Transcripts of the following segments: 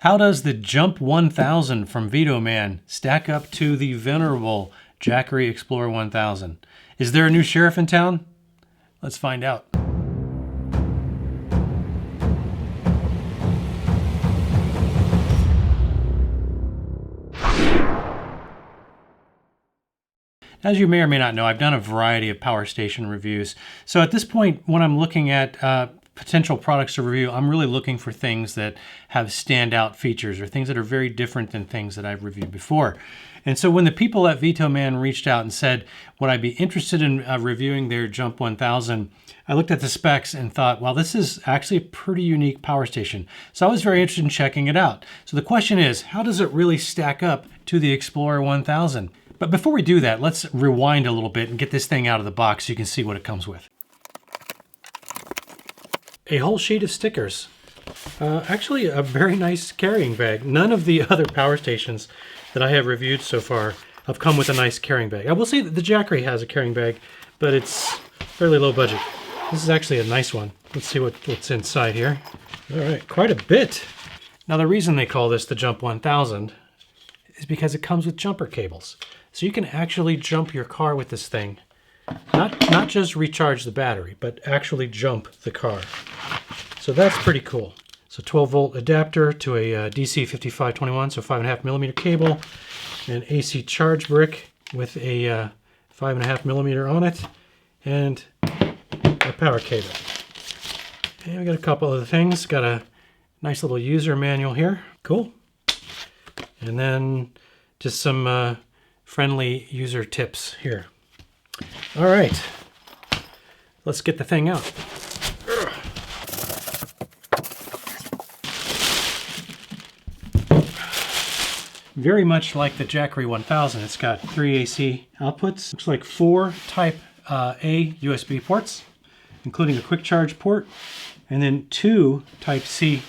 How does the Jump 1000 from VTOMAN stack up to the venerable Jackery Explorer 1000? Is there a new sheriff in town? Let's find out. As you may or may not know, I've done a variety of power station reviews. So at this point, when I'm looking at potential products to review, I'm really looking for things that have standout features or things that are very different than things that I've reviewed before. And so when the people at VTOMAN reached out and said, would I be interested in reviewing their Jump 1000, I looked at the specs and thought, well, this is actually a pretty unique power station. So I was very interested in checking it out. So the question is, how does it really stack up to the Explorer 1000? But before we do that, let's rewind a little bit and get this thing out of the box so you can see what it comes with. A whole sheet of stickers. Actually, a very nice carrying bag. None of the other power stations that I have reviewed so far have come with a nice carrying bag. I will say that the Jackery has a carrying bag, but it's fairly low budget. This is actually a nice one. Let's see what's inside here. All right, quite a bit. Now, the reason they call this the Jump 1000 is because it comes with jumper cables. So you can actually jump your car with this thing. Not just recharge the battery, but actually jump the car. So that's pretty cool. So 12-volt adapter to a DC 5521, so 5.5mm cable, an AC charge brick with a 5.5mm on it, and a power cable. And we got a couple other things. Got a nice little user manual here. Cool. And then just some friendly user tips here. All right, let's get the thing out. Very much like the Jackery 1000, it's got 3 AC outputs. Looks like 4 Type A USB ports, including a quick charge port, and then 2 Type C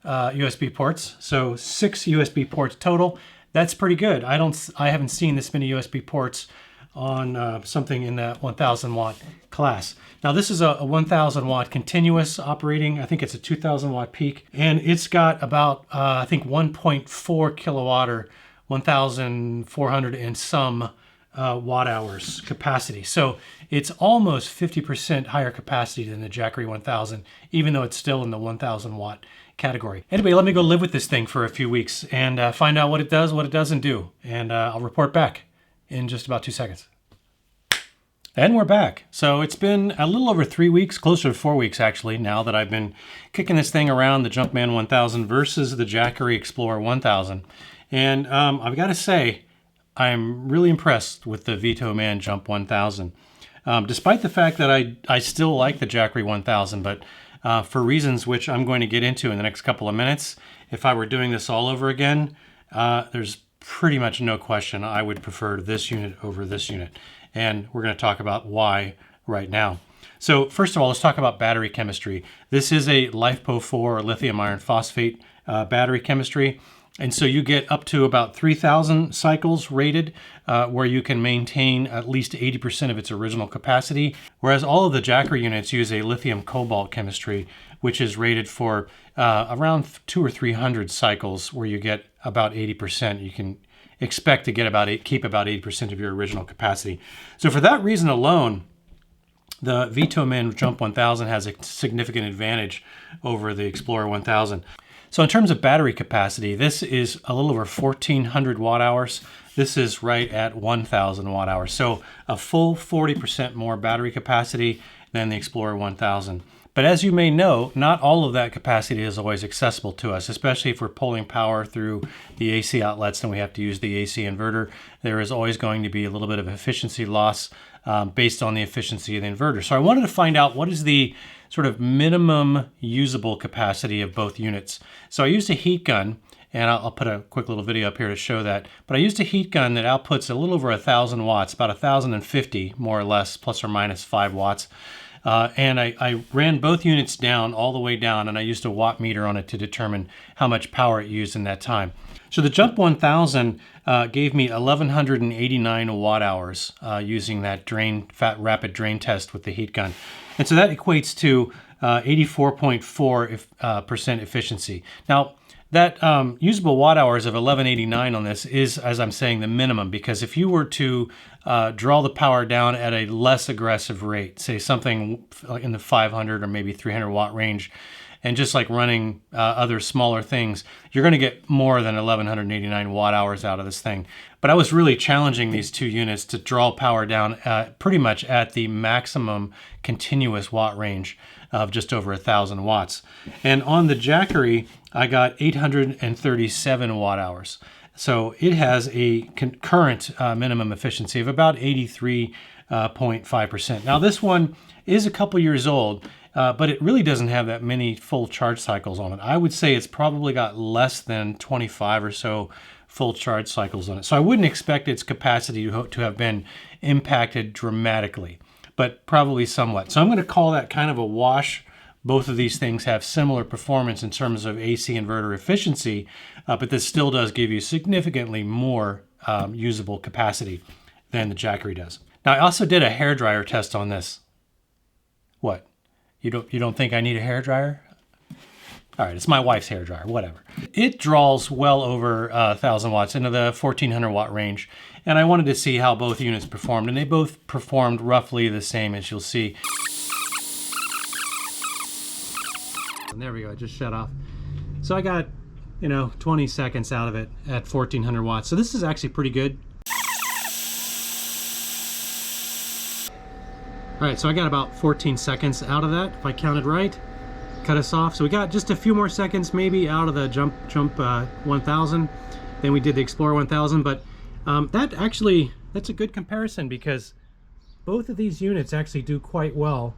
USB ports. So 6 USB ports total. That's pretty good. I haven't seen this many USB ports on something in that 1000 watt class. Now this is a 1000 watt continuous operating. I think it's a 2000 watt peak, and it's got about I think 1.4 kilowatt or 1400 and some watt hours capacity. So it's almost 50% higher capacity than the Jackery 1000, even though it's still in the 1000 watt category. Anyway, let me go live with this thing for a few weeks and find out what it does, what it doesn't do. And I'll report back in just about 2 seconds. And we're back. So it's been a little over 3 weeks, closer to 4 weeks actually, now that I've been kicking this thing around, the Jumpman 1000 versus the Jackery Explorer 1000. And I've got to say, I'm really impressed with the VTOMAN Jump 1000. Despite the fact that I still like the Jackery 1000, but for reasons which I'm going to get into in the next couple of minutes, if I were doing this all over again, there's pretty much no question I would prefer this unit over this unit. And we're going to talk about why right now. So first of all, let's talk about battery chemistry. This is a LiFePO4 or lithium iron phosphate battery chemistry. And so you get up to about 3,000 cycles rated, where you can maintain at least 80% of its original capacity, whereas all of the Jackery units use a lithium cobalt chemistry, which is rated for around 200 or 300 cycles, where you get about 80%. You can expect to get keep about 80% of your original capacity. So for that reason alone, the VTOMAN Jump 1000 has a significant advantage over the Explorer 1000. So in terms of battery capacity, this is a little over 1,400 watt hours. This is right at 1,000 watt hours. So a full 40% more battery capacity than the Explorer 1000. But as you may know, not all of that capacity is always accessible to us, especially if we're pulling power through the AC outlets and we have to use the AC inverter. There is always going to be a little bit of efficiency loss based on the efficiency of the inverter. So I wanted to find out what is the sort of minimum usable capacity of both units. So I used a heat gun, and I'll put a quick little video up here to show that. But I used a heat gun that outputs a little over 1,000 watts, about 1,050 more or less, plus or minus 5 watts. And I ran both units down, all the way down, and I used a watt meter on it to determine how much power it used in that time. So the Jump 1000 gave me 1,189 watt hours using that rapid drain test with the heat gun. And so that equates to 84.4% efficiency. Now, That usable watt hours of 1189 on this is, as I'm saying, the minimum, because if you were to draw the power down at a less aggressive rate, say something in the 500 or maybe 300 watt range, and just like running other smaller things, you're going to get more than 1189 watt hours out of this thing. But I was really challenging these two units to draw power down pretty much at the maximum continuous watt range of just over 1,000 watts. And on the Jackery, I got 837 watt hours. So it has a current minimum efficiency of about 83.5%. Now this one is a couple years old, but it really doesn't have that many full charge cycles on it. I would say it's probably got less than 25 or so full charge cycles on it. So I wouldn't expect its capacity to have been impacted dramatically, but probably somewhat. So I'm going to call that kind of a wash. Both of these things have similar performance in terms of AC inverter efficiency, but this still does give you significantly more usable capacity than the Jackery does. Now I also did a hairdryer test on this. What? You don't think I need a hairdryer? All right, it's my wife's hairdryer, whatever. It draws well over 1,000 watts into the 1,400 watt range, and I wanted to see how both units performed, and they both performed roughly the same, as you'll see. And there we go, I just shut off. So I got, 20 seconds out of it at 1,400 watts. So this is actually pretty good. All right, so I got about 14 seconds out of that, if I counted right. Cut us off. So we got just a few more seconds maybe out of the jump 1000. Then we did the Explorer 1000, but that's a good comparison, because both of these units actually do quite well,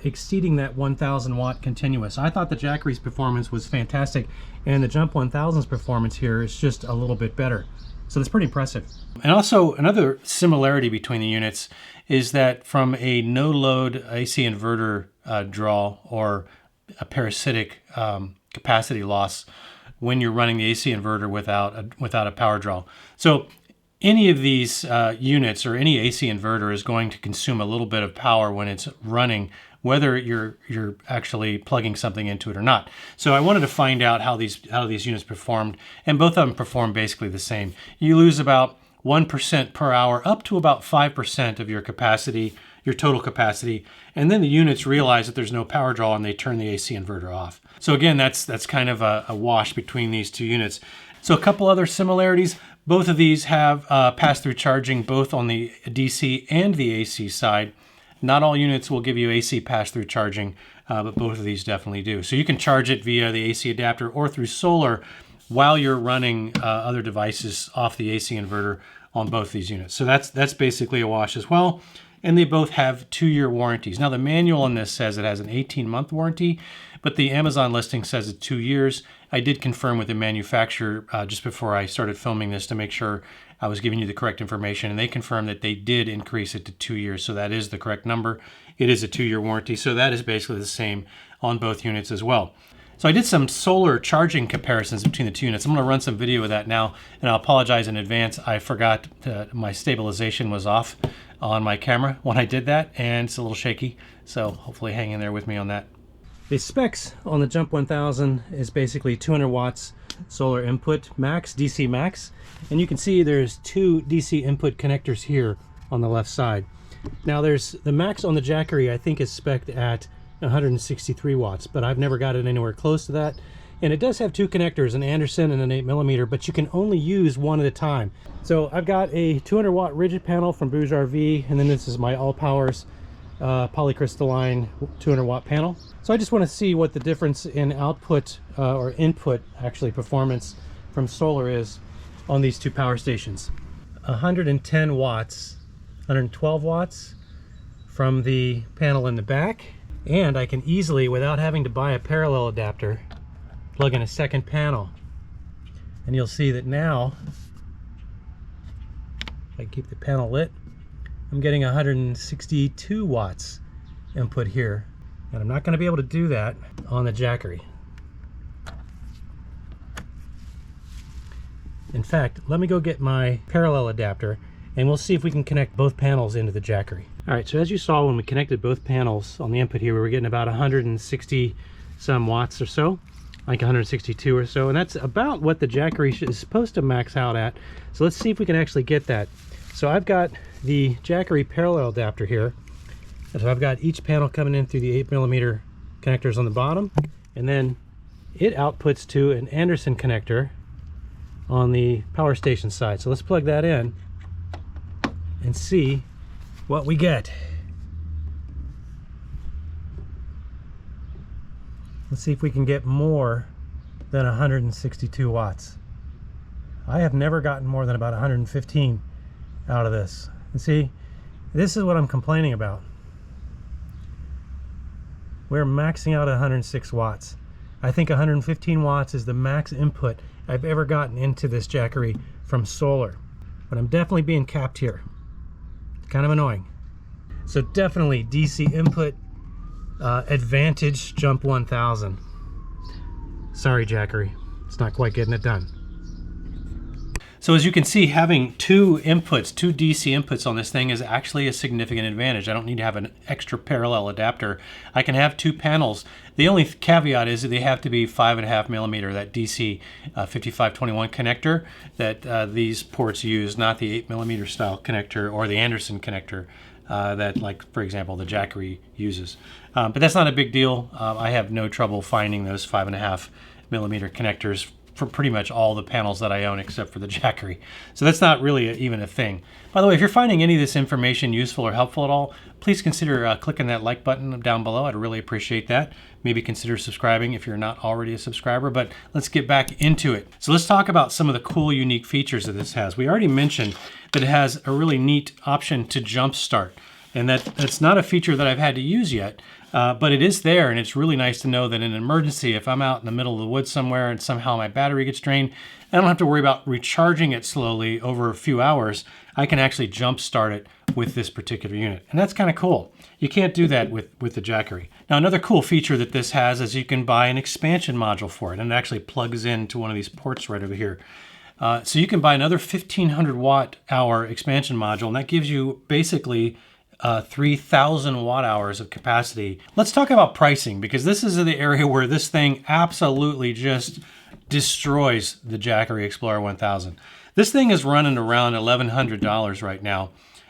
exceeding that 1,000 watt continuous. I thought the Jackery's performance was fantastic, and the Jump 1000's performance here is just a little bit better. So that's pretty impressive. And also another similarity between the units is that from a no-load AC inverter draw, or a parasitic capacity loss when you're running the AC inverter without a power draw. So any of these units, or any AC inverter, is going to consume a little bit of power when it's running, whether you're actually plugging something into it or not. So I wanted to find out how these units performed, and both of them perform basically the same. You lose about 1% per hour, up to about 5% of your capacity, your total capacity, and then the units realize that there's no power draw and they turn the AC inverter off. So again, that's kind of a wash between these two units. So a couple other similarities. Both of these have pass-through charging, both on the DC and the AC side. Not all units will give you AC pass-through charging, but both of these definitely do. So you can charge it via the AC adapter or through solar while you're running other devices off the AC inverter on both these units. So that's basically a wash as well. And they both have 2-year warranties. Now the manual on this says it has an 18-month warranty, but the Amazon listing says it's 2 years. I did confirm with the manufacturer just before I started filming this to make sure I was giving you the correct information, and they confirmed that they did increase it to 2 years, so that is the correct number. It is a 2-year warranty, so that is basically the same on both units as well. So I did some solar charging comparisons between the two units. I'm going to run some video of that now, and I'll apologize in advance. I forgot my stabilization was off on my camera when I did that, and it's a little shaky, so hopefully hang in there with me on that. The specs on the Jump 1000 is basically 200 watts solar input max, DC max, and you can see there's 2 DC input connectors here on the left side. Now there's the max on the Jackery, I think, is spec'd at 163 watts, but I've never got it anywhere close to that. And it does have 2 connectors, an Anderson and an 8mm, but you can only use one at a time. So I've got a 200 watt rigid panel from Bouge RV, and then this is my All Powers polycrystalline 200 watt panel. So I just want to see what the difference in output or input, actually, performance from solar is on these 2 power stations. 110 watts, 112 watts from the panel in the back, and I can easily, without having to buy a parallel adapter, plug in a second panel, and you'll see that now, if I keep the panel lit, I'm getting 162 watts input here, and I'm not going to be able to do that on the Jackery. In fact, let me go get my parallel adapter, and we'll see if we can connect both panels into the Jackery. All right, so as you saw, when we connected both panels on the input here, we were getting about 160 some watts or so. like 162 or so, and that's about what the Jackery is supposed to max out at. So let's see if we can actually get that. So I've got the Jackery parallel adapter here. So I've got each panel coming in through the 8mm connectors on the bottom, and then it outputs to an Anderson connector on the power station side. So let's plug that in and see what we get. Let's see if we can get more than 162 watts. I have never gotten more than about 115 out of this. And see, this is what I'm complaining about. We're maxing out at 106 watts. I think 115 watts is the max input I've ever gotten into this Jackery from solar. But I'm definitely being capped here. Kind of annoying. So definitely DC input advantage jump 1000. Sorry, Jackery, it's not quite getting it done. So as you can see, having two DC inputs on this thing is actually a significant advantage. I don't need to have an extra parallel adapter. I can have two panels. The only caveat is that they have to be 5.5mm, that DC 5521 connector that these ports use, not the 8mm style connector or the Anderson connector that, like, for example, the Jackery uses. But that's not a big deal. I have no trouble finding those 5.5mm connectors for pretty much all the panels that I own except for the Jackery. So that's not really even a thing. By the way, if you're finding any of this information useful or helpful at all, please consider clicking that like button down below. I'd really appreciate that. Maybe consider subscribing if you're not already a subscriber, but let's get back into it. So let's talk about some of the cool, unique features that this has. We already mentioned that it has a really neat option to jump start, and that's not a feature that I've had to use yet. But it is there, and it's really nice to know that in an emergency, if I'm out in the middle of the woods somewhere and somehow my battery gets drained, I don't have to worry about recharging it slowly over a few hours. I can actually jump start it with this particular unit. And that's kind of cool. You can't do that with the Jackery. Now, another cool feature that this has is you can buy an expansion module for it, and it actually plugs into one of these ports right over here. So you can buy another 1500 watt hour expansion module, and that gives you basically 3,000 watt hours of capacity. Let's talk about pricing, because this is the area where this thing absolutely just destroys the Jackery Explorer 1000. This thing is running around $1,100 right now.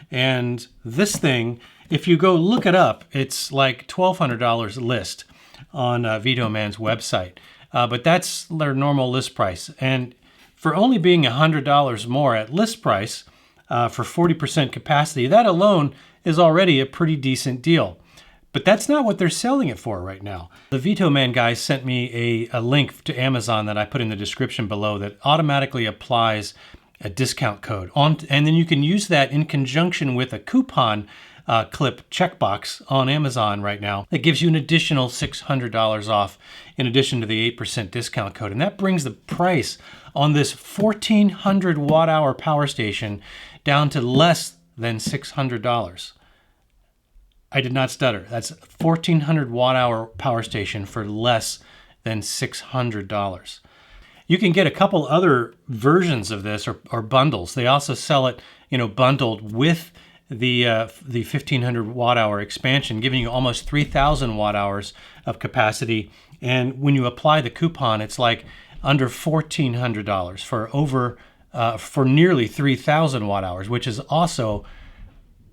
And this thing, if you go look it up, it's like $1,200 list on VTOMAN's website. But that's their normal list price. And for only being $100 more at list price for 40% capacity, that alone is already a pretty decent deal. But that's not what they're selling it for right now. The VTOMAN guys sent me a link to Amazon that I put in the description below that automatically applies a discount code. And then you can use that in conjunction with a coupon clip checkbox on Amazon right now. That gives you an additional $600 off in addition to the 8% discount code. And that brings the price on this 1,400 watt hour power station down to less than $600. I did not stutter. That's 1,400 watt hour power station for less than $600. You can get a couple other versions of this or bundles. They also sell it, bundled with the 1,500 watt hour expansion, giving you almost 3,000 watt hours of capacity. And when you apply the coupon, it's like under $1,400 for nearly 3,000 watt hours, which is also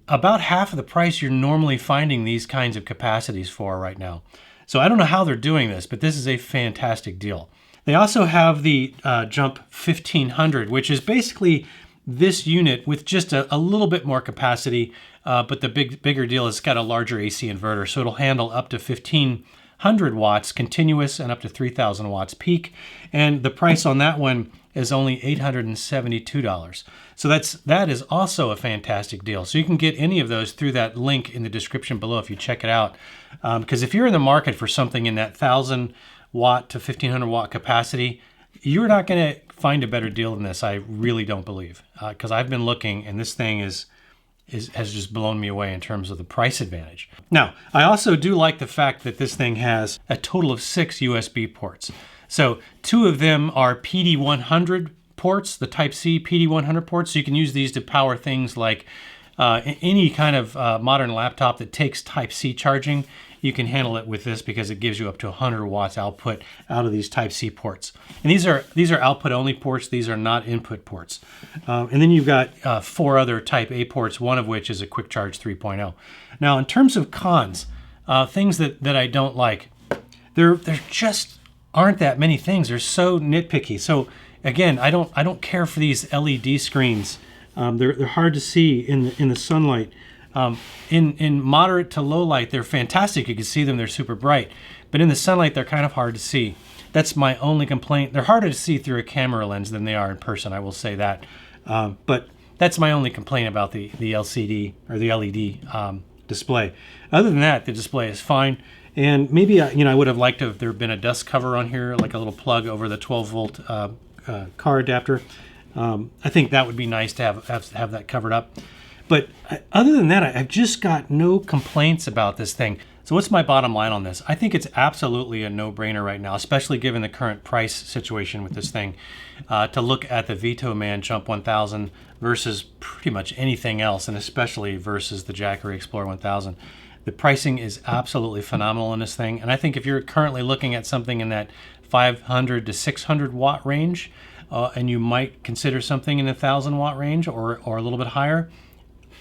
about half of the price you're normally finding these kinds of capacities for right now. So I don't know how they're doing this, but this is a fantastic deal. They also have the Jump 1500, which is basically this unit with just a little bit more capacity, but the bigger deal is it's got a larger AC inverter, so it'll handle up to 1,500 watts continuous and up to 3,000 watts peak. And the price on that one is only $872. So that is also a fantastic deal. So you can get any of those through that link in the description below if you check it out. Because if you're in the market for something in that 1,000 watt to 1,500 watt capacity, you're not going to find a better deal than this. I really don't believe, because I've been looking, and this thing has just blown me away in terms of the price advantage. Now, I also do like the fact that this thing has a total of 6 USB ports. So 2 of them are PD100 ports, the Type-C PD100 ports. So you can use these to power things like any kind of modern laptop that takes Type-C charging. you can handle it with this because it gives you up to 100 watts output out of these Type-C ports. And these are output-only ports. These are not input ports. And then you've got 4 other Type-A ports, one of which is a Quick Charge 3.0. Now, in terms of cons, things that I don't like, there just aren't that many things. They're so nitpicky. So again, I don't care for these LED screens. They're hard to see in the sunlight. In moderate to low light, they're fantastic. You can see them, they're super bright. But in the sunlight, they're kind of hard to see. That's my only complaint. They're harder to see through a camera lens than they are in person, I will say that. But that's my only complaint about the LCD or the LED display. Other than that, the display is fine. And maybe I would have liked to have there been a dust cover on here, like a little plug over the 12-volt car adapter. I think that would be nice to have that covered up. But other than that, I've just got no complaints about this thing. So what's my bottom line on this? I think it's absolutely a no-brainer right now, especially given the current price situation with this thing, to look at the VTOMAN Jump 1000 versus pretty much anything else, and especially versus the Jackery Explorer 1000. The pricing is absolutely phenomenal in this thing, and I think if you're currently looking at something in that 500 to 600 watt range, and you might consider something in the 1,000 watt range or a little bit higher,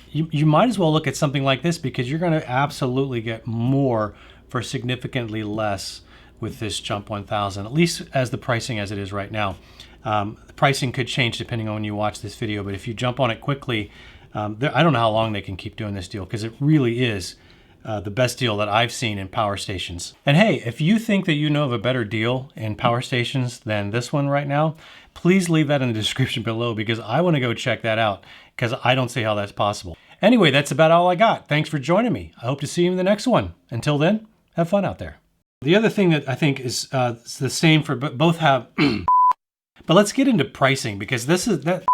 you might as well look at something like this, because you're going to absolutely get more for significantly less with this Jump 1000, at least as the pricing as it is right now. The pricing could change depending on when you watch this video, but if you jump on it quickly, I don't know how long they can keep doing this deal, because it really is the best deal that I've seen in power stations. And hey, if you think that you know of a better deal in power stations than this one right now, please leave that in the description below, because I want to go check that out, because I don't see how that's possible. Anyway, that's about all I got. Thanks for joining me. I hope to see you in the next one. Until then, have fun out there. The other thing that I think is the same for both have, but let's get into pricing, because this is that.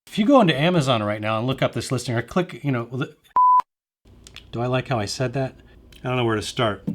If you go into Amazon right now and look up this listing or click, do I like how I said that? I don't know where to start.